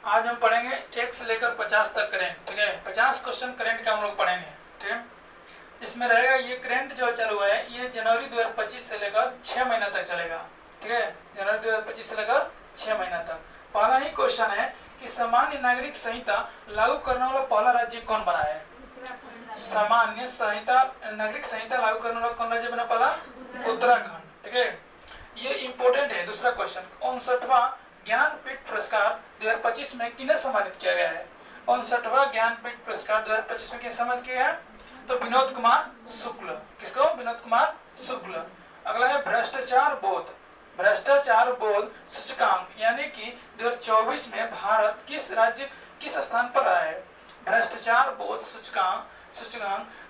आज हम पढ़ेंगे 1 से लेकर 50 तक करेंट। ठीक है, 50 क्वेश्चन करेंट का हम लोग पढ़ेंगे। ठीक है, इसमें रहेगा ये करेंट जो चल हुआ है ये जनवरी 2025 से लेकर 6 महीना तक चलेगा। ठीक है, जनवरी 2025 से लेकर 6 महीना तक। पहला ही क्वेश्चन है कि सामान्य नागरिक संहिता लागू करने वाला पहला राज्य कौन बना है? सामान्य संहिता नागरिक संहिता लागू करने वाला कौन राज्य बना? पहला उत्तराखंड। ठीक है, ये इंपॉर्टेंट है। दूसरा क्वेश्चन, 59वां ज्ञानपीठ पुरस्कार 2025 में किन्हें सम्मानित किया गया है? 59वां ज्ञानपीठ पुरस्कार 2025 में किसे सम्मानित किया गया? तो विनोद कुमार शुक्ल। किसको? विनोद कुमार शुक्ल। अगला है भ्रष्टाचार बोध। भ्रष्टाचार बोध सूचकांक यानी कि 2024 में भारत किस राज्य किस स्थान पर आया है? भ्रष्टाचार बोध सूचकांक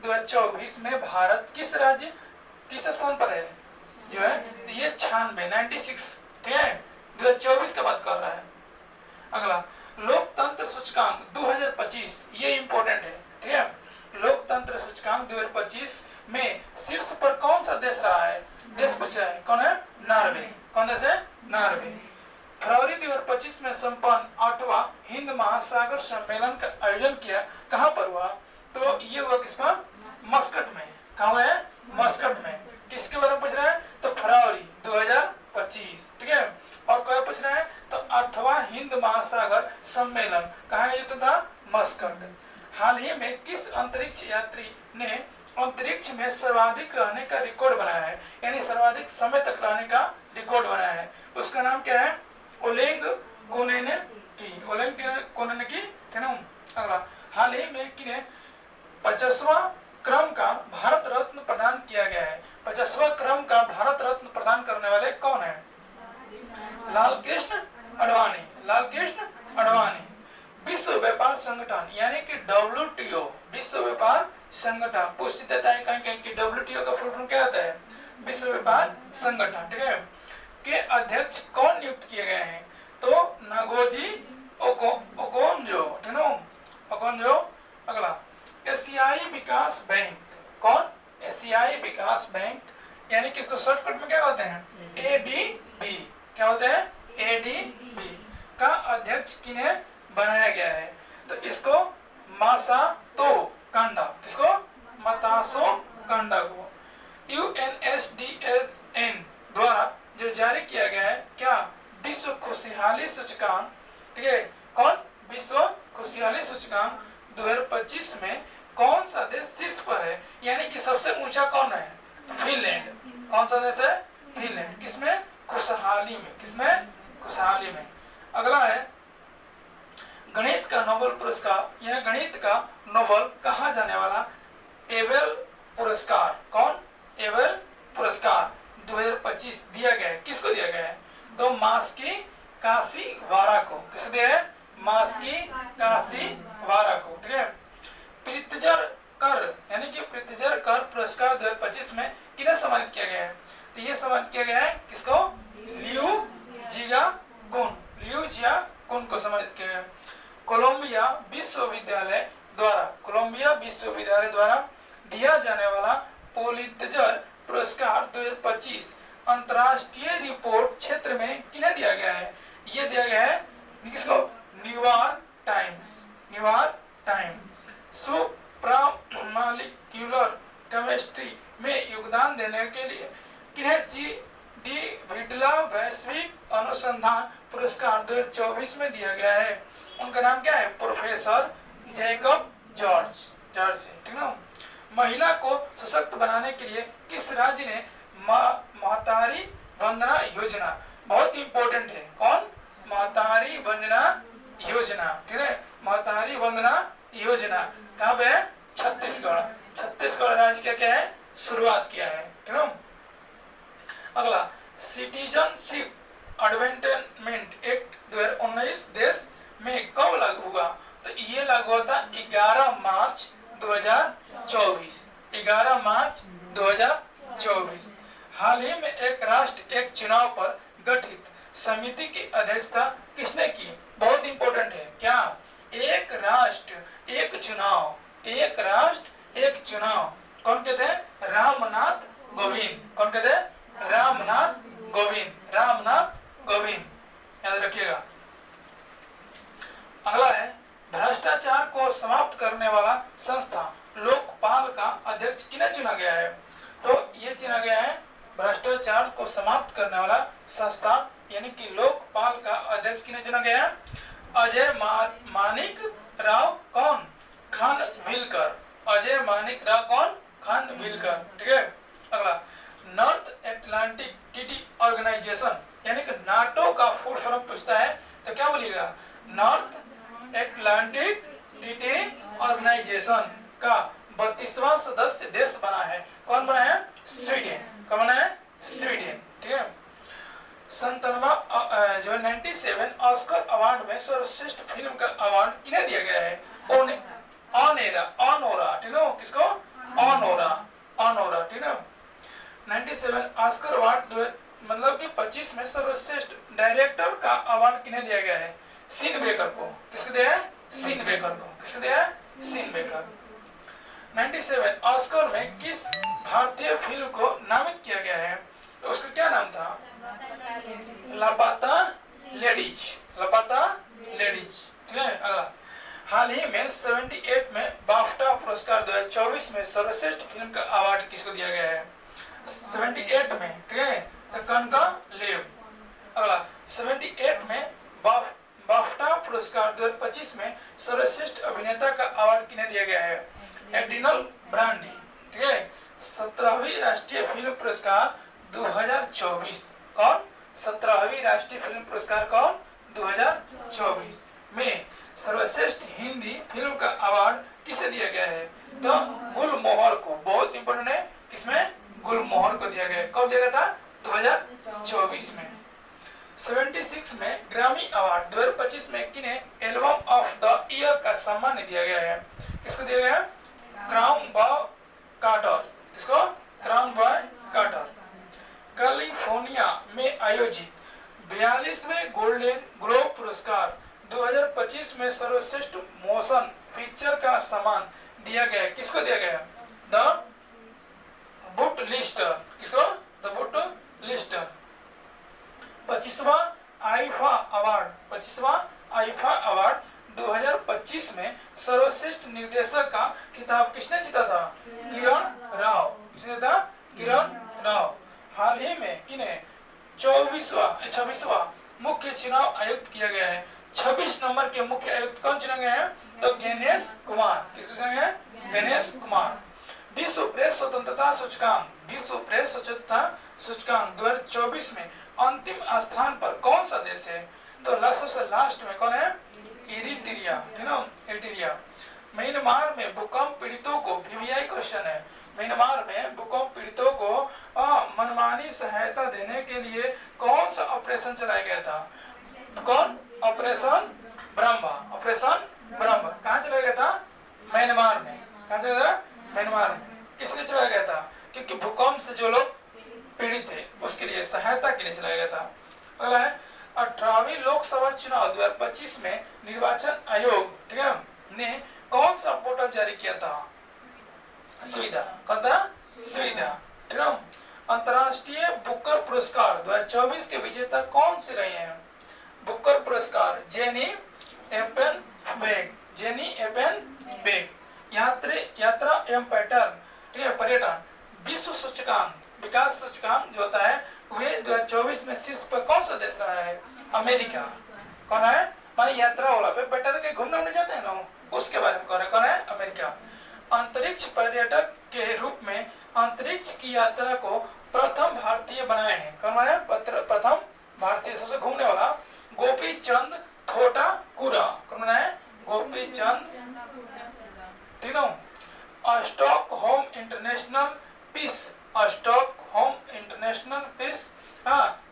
2024 में भारत किस राज्य किस स्थान पर है? जो है ये 96। ठीक है, 2024 का बात कर रहा है। अगला लोकतंत्र सूचकांक 2025, ये इंपॉर्टेंट है। ठीक है, लोकतंत्र सूचकांक 2025 में शीर्ष पर कौन सा देश रहा है? देश पूछा है, कौन है? नॉर्वे। कौन देश है? नॉर्वे। फरवरी 2025 में संपन्न 8वां हिंद महासागर सम्मेलन का आयोजन किया कहाँ पर हुआ? तो ये हुआ किस पर? मस्कट में। कहाँ है? मस्कट में। किसके बारे में पूछ रहे हैं? तो फरवरी 2025। ठीक है, और क्या पूछ रहे हैं? तो 8वां हिंद महासागर सम्मेलन कहाँ आयोजित था? मस्कट। हाल ही में किस अंतरिक्ष यात्री ने अंतरिक्ष में सर्वाधिक रहने का रिकॉर्ड बनाया है? यानी सर्वाधिक समय तक रहने का रिकॉर्ड बनाया है, उसका नाम क्या है? ओलेग कोनेनकी। ओलेग कोनेनकी। अगला, हाल ही में किन्हें 50वां क्रम का भारत रत्न प्रदान किया गया है? 50वां क्रम का भारत रत्न प्रदान करने वाले कौन है? लालकृष्ण आडवाणी। लालकृष्ण आडवाणी। विश्व व्यापार संगठन यानी कि WTO, विश्व व्यापार संगठन पूछ देता है कहीं कहीं कि WTO का फुल फॉर्म क्या होता है? विश्व व्यापार संगठन। ठीक है, के अध्यक्ष कौन नियुक्त किए गए हैं? तो नागोजी ओकोंजो। ठीक है, ओकोंजो। अगला, एशियाई विकास बैंक। कौन? एशियाई विकास बैंक यानी कि इसको शॉर्टकट में क्या होते हैं? ADB। क्या होते हैं? ADB का अध्यक्ष किन्हें बनाया गया है? तो इसको मासातो कांडा। किसको? मतासो कांडा को। UNSDSN द्वारा जो जारी किया गया है क्या? विश्व खुशहाली सूचकांक। ठीक है, कौन? विश्व खुशहाली सूचकांक 2025 में कौन सा देश शीर्ष पर है? यानी कि सबसे ऊंचा कौन है? फिनलैंड। कौन सा देश है? फिनलैंड। किसमें? खुशहाली में। किसमें? खुशहाली में। अगला है गणित का नोबेल पुरस्कार। यह गणित का नोबेल कहा जाने वाला एबेल पुरस्कार। कौन? एबेल पुरस्कार 2025 दिया गया है। किसको दिया गया है? तो मास्की काशीवारा को। किसको दिया है? मास्की काशीवारा को। ठीक है, प्रित्जर कर यानी कि प्रित्जर कर पुरस्कार 2025 में किन्हें सम्मानित किया गया है? तो ये सम्मानित किया गया है किसको? लियू जियाकुन। लियू जियाकुन को सम्मानित किया गया। कोलंबिया विश्वविद्यालय द्वारा दिया जाने वाला पुलित्जर पुरस्कार 2025 अंतरराष्ट्रीय रिपोर्ट क्षेत्र में किन्हें दिया गया है? ये दिया गया है किसको? New York Times. New York Times. Supramolecular chemistry में योगदान देने के लिए किन्हें डी विडला वैश्विक अनुसंधान पुरस्कार 2024 में दिया गया है? उनका नाम क्या है? Professor Jacob George. ठीक है, महिला को सशक्त बनाने के लिए किस राज्य ने महतारी वंदना योजना, बहुत इंपॉर्टेंट है, कौन? महतारी वंदना योजना। ठीक है, महतारी वंदना योजना कहाँ पे है? छत्तीसगढ़। छत्तीसगढ़ राज्य का क्या है? शुरुआत किया है। ठीक है, अगला सिटीजनशिप अमेंडमेंट एक्ट 2019 देश में कब लागू हुआ? तो ये लागू होता 11 मार्च 2024। 11 मार्च 2024। हाल ही में एक राष्ट्र एक चुनाव पर गठित समिति की अध्यक्षता किसने की? बहुत इंपॉर्टेंट है। क्या? एक राष्ट्र एक चुनाव। एक राष्ट्र एक चुनाव कौन कहते हैं? रामनाथ कोविंद। कौन कहते हैं? रामनाथ कोविंद। रामनाथ कोविंद, याद रखिएगा। अगला है भ्रष्टाचार को समाप्त करने वाला संस्था लोकपाल का अध्यक्ष किन्हें चुना गया है? तो ये चुना गया है भ्रष्टाचार को समाप्त करने वाला संस्था यानी कि लोकपाल का अध्यक्ष किन्हें चुना गया है? अजय मानिक राव कौन खानविलकर। अजय मानिक राव कौन खानविलकर। ठीक है। अगला नॉर्थ एटलांटिक ट्रीटी ऑर्गेनाइजेशन यानी कि नाटो का फुल फॉर्म पूछता है तो क्या बोलिएगा? नॉर्थ एटलांटिक ट्रीटी ऑर्गेनाइजेशन का 32वां सदस्य देश बना है। कौन बना है? स्वीडन। कौन बना है? स्वीडन। ठीक है। 97 ऑस्कर अवार्ड में सर्वश्रेष्ठ फिल्म का अवार्ड किन्हें दिया गया है? ऑनोरा। ठीक है। किसको? ऑनोरा। ठीक है। 97 ऑस्कर अवार्ड मतलब कि 25 में सर्वश्रेष्ठ डायरेक्टर का अवार्ड किन्हें दिया गया है? सीन बेकर को। किसको दिया है? सीन बेकर को। किसको दिया है? Scene baker. 97 ऑस्कर में किस भारतीय फिल्म को नामित किया गया है? तो उसका क्या नाम था? लापता लेडीज। ठीक है। अगला हाल ही में 78 में बाफ्टा पुरस्कार 2024 में सर्वश्रेष्ठ फिल्म का अवार्ड किसको दिया गया है? 78 में। ठीक है। तो कनका लेव। अगला 78 में बाफ्टा पुरस्कार 2025 में सर्वश्रेष्ठ अभिनेता का अवार्ड किन्हें दिया गया है? Adrenal brandy. ठीक है। 17वीं राष्ट्रीय फिल्म पुरस्कार 2024 कौन? 17वीं राष्ट्रीय फिल्म पुरस्कार कौन? 2024 में सर्वश्रेष्ठ हिंदी फिल्म का अवार्ड किसे दिया गया है? तो गुलमोहर को। बहुत इंपोर्टेंट है। किसमें? गुलमोहर को दिया गया। कब दिया गया था? 2024 में। 76 में ग्रामी अवार्ड 2025 में किन्हें एल्बम ऑफ द ईयर का सम्मान दिया गया है? किसको दिया गया? Cowboy Carter. किसको? Cowboy Carter. कैलिफोर्निया में आयोजित 42वें गोल्डन ग्लोब पुरस्कार 2025 में सर्वश्रेष्ठ मोशन पिक्चर का सम्मान दिया गया। किसको दिया गया? The Brutalist. किसको? The Brutalist. 25वां आईफा अवार्ड 2025 में सर्वश्रेष्ठ निर्देशक का खिताब किसने जीता था? किरण राव। किसने था? किरण राव। हाल ही में किन्हें 26वां मुख्य चुनाव आयुक्त किया गया है? 26 नंबर के मुख्य आयुक्त कौन चुने गए हैं? तो गणेश कुमार। किसको चुने गए? गणेश कुमार। विश्व प्रेस स्वतंत्रता सूचकांक 2024 में अंतिम स्थान पर कौन सा देश है? तो सबसे लास्ट में कौन है? इरिट्रिया। म्यांमार में भूकंप पीड़ितों को VVI क्वेश्चन है। म्यांमार में भूकंप पीड़ितों को मनमानी सहायता देने के लिए कौन सा ऑपरेशन चलाया गया था? कौन? ऑपरेशन ब्रह्मा। कहाँ चलाया गया था? म्यांमार में। कहाँ चलाया था? म्यांमार में। किसने चलाया गया था? क्योंकि भूकंप से जो लोग पीड़ित थे उसके लिए सहायता के लिए चलाया गया था। अगला है 18वीं लोकसभा चुनाव 2025 में निर्वाचन आयोग, ठीक है, ने कौन सा पोर्टल जारी किया था? सुविधा। कौन था? सुविधा। ठीक है। अंतर्राष्ट्रीय बुकर पुरस्कार 2024 के विजेता कौन से रहे हैं? बुकर पुरस्कार जेनी एपेनबेग। यात्रा एवं पैटर्न, ठीक है, पर्यटन विश्व सूचकांक विकास सूचकांक जो होता है वे 2024 में शीर्ष पर कौन सा देश रहा है? अमेरिका। कौन है? माने यात्रा वाला पे बेटर के घूमने जाते हैं ना, उसके बारे में कौन है? अमेरिका। अंतरिक्ष पर्यटक के रूप में अंतरिक्ष की यात्रा को प्रथम भारतीय बनाए हैं। कौन है? प्रथम भारतीय सबसे घूमने वाला गोपी चंद थोटाकुरा। कौन है? गोपी चंद। ठीक है। स्टॉकहोम इंटरनेशनल पीस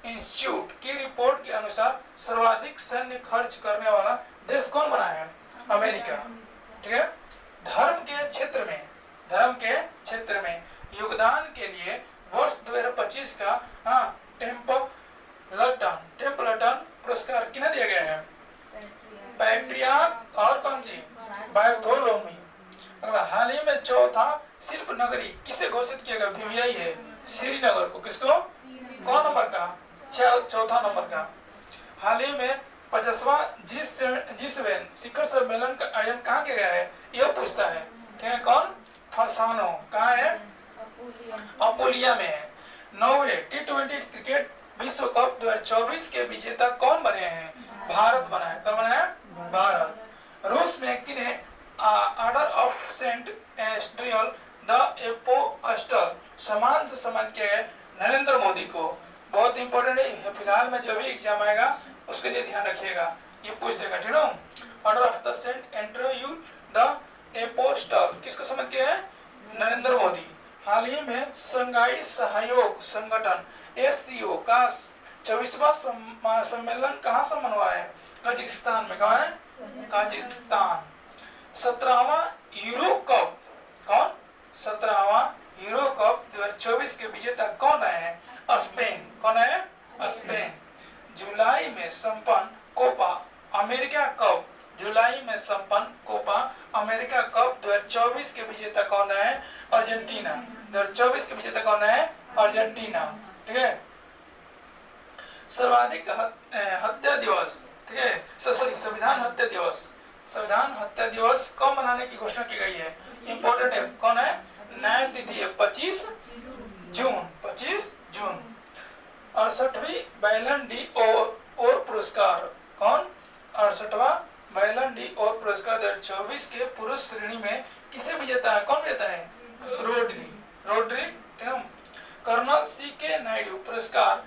इंस्टीट्यूट की रिपोर्ट के अनुसार सर्वाधिक सैन्य खर्च करने वाला देश कौन बना है? अमेरिका। ठीक है। धर्म के क्षेत्र में योगदान के लिए वर्ष 2025 का टेम्पल्टन पुरस्कार किन्हें दिया गया है? पैट्रियार्क और कौन सी? बार्थोलोमी। अगला हाल ही में चौथा शिल्प नगरी किसे घोषित किया गया? VVI है श्रीनगर को। किसको? कौन नंबर का? चौथा नंबर का। हाल ही में 50वां G7 शिखर सम्मेलन का आयोजन कहाँ किया गया है, यह पूछता है। ठीक है, कौन, फसानो, कहाँ है, अपोलिया में है। 9वें T20 क्रिकेट विश्व कप 2024 के विजेता कौन बने हैं, भारत बना है। कौन बना है, भारत। रूस में किन्हें order of Saint Andrew the Apostle सम्मान से सम्मानित किया गया, नरेंद्र मोदी को। बहुत इंपॉर्टेंट है, फिलहाल में जो भी एग्जाम आएगा उसके लिए ध्यान रखिएगा, ये पूछ देगा। ठीक है, Order of the Saint Andrew the Apostle किसको सम्मानित किया है, नरेंद्र मोदी। हाल ही में संघाई सहयोग संगठन SCO का 24वां सम्मेलन कहाँ संपन्न हुआ है, कजाकिस्तान में। कहाँ है, कजाकिस्तान। 17वां यूरो कप, कौन, 17वां यूरो कप 2024 के विजेता कौन रहे हैं, स्पेन। कौन है, स्पेन। जुलाई में संपन्न कोपा अमेरिका कप, जुलाई में संपन्न कोपा अमेरिका कप 2024 के विजेता कौन है, अर्जेंटीना। 2024 के विजेता कौन है, अर्जेंटीना। ठीक है, सर्वाधिक हत्या दिवस, ठीक है, सॉरी संविधान हत्या दिवस, संविधान हत्या दिवस कब मनाने की घोषणा की गई है, इंपॉर्टेंट है। कौन है, न्याय तिथि है 25 जून, 25 जून। 68वीं बैलन डी और पुरस्कार, कौन, 68वां बैलन डी और पुरस्कार 2024 के पुरुष श्रेणी में किसे विजेता है, कौन विजेता है, रोड्री। कर्नल CK नायडू पुरस्कार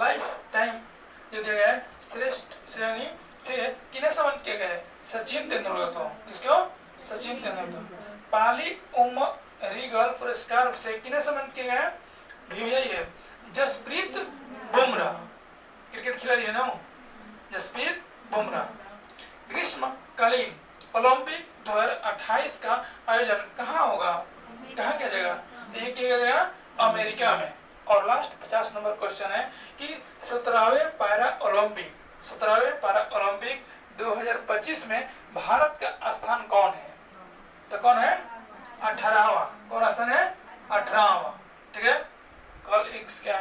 लाइफ टाइम जो दिया गया है श्रेष्ठ श्रेणी से किन्हें सम्मानित किया गया है, सचिन तेंदुलकर को। किसको, सचिन तेंदुलकर। पाली रीगल पुरस्कार से किन्हें सम्मानित किया गया है, यही है, जसप्रीत बुमराह, क्रिकेट खिलाड़ी है ना, जसप्रीत बुमराह। ग्रीष्मकालीन ओलंपिक 2028 का आयोजन कहाँ होगा, कहाँ किया जाएगा, ये किया जाएगा अमेरिका में। और लास्ट 50 नंबर क्वेश्चन है कि 17वें पैरा ओलंपिक 2025 में भारत का स्थान कौन है,